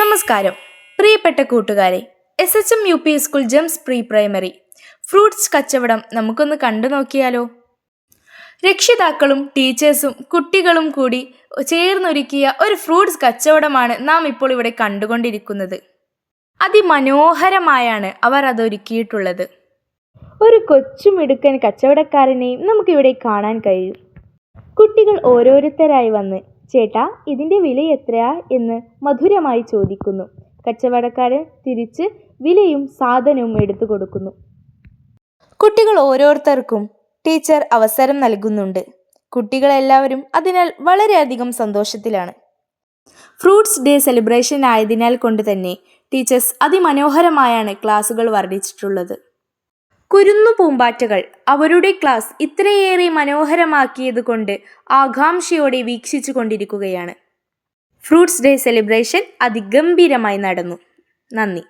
നമസ്കാരം പ്രിയപ്പെട്ട കൂട്ടുകാരെ, SHM UP school Gems pre primary fruits കച്ചവടം നമുക്കൊന്ന് കണ്ടു നോക്കിയാലോ. രക്ഷിതാക്കളും ടീച്ചേഴ്സും കുട്ടികളും കൂടി ചേർന്നൊരുക്കിയ ഒരു ഫ്രൂട്ട്സ് കച്ചവടമാണ് നാം ഇപ്പോൾ ഇവിടെ കണ്ടുകൊണ്ടിരിക്കുന്നത്. അതിമനോഹരമായാണ് അവർ അതൊരുക്കിയിട്ടുള്ളത്. ഒരു കൊച്ചുമിടുക്കൻ കച്ചവടക്കാരനെയും നമുക്കിവിടെ കാണാൻ കഴിയും. കുട്ടികൾ ഓരോരുത്തരായി വന്ന് ചേട്ടാ ഇതിൻ്റെ വില എത്രയാ എന്ന് മധുരമായി ചോദിക്കുന്നു. കച്ചവടക്കാരൻ തിരിച്ച് വിലയും സാധനവും എടുത്തു കൊടുക്കുന്നു. കുട്ടികൾ ഓരോരുത്തർക്കും ടീച്ചർ അവസരം നൽകുന്നുണ്ട്. കുട്ടികളെല്ലാവരും അതിനാൽ വളരെയധികം സന്തോഷത്തിലാണ്. ഫ്രൂട്ട്സ് ഡേ സെലിബ്രേഷൻ ആയതിനാൽ കൊണ്ട് തന്നെ ടീച്ചേഴ്സ് അതിമനോഹരമായാണ് ക്ലാസുകൾ വർണ്ണിച്ചിട്ടുള്ളത്. കുരുന്നു പൂമ്പാറ്റകൾ അവരുടെ ക്ലാസ് ഇത്രയേറെ മനോഹരമാക്കിയത് കൊണ്ട് ആകാംക്ഷയോടെ വീക്ഷിച്ചു കൊണ്ടിരിക്കുകയാണ്. ഫ്രൂട്ട്സ് ഡേ സെലിബ്രേഷൻ അതിഗംഭീരമായി നടന്നു. നന്ദി.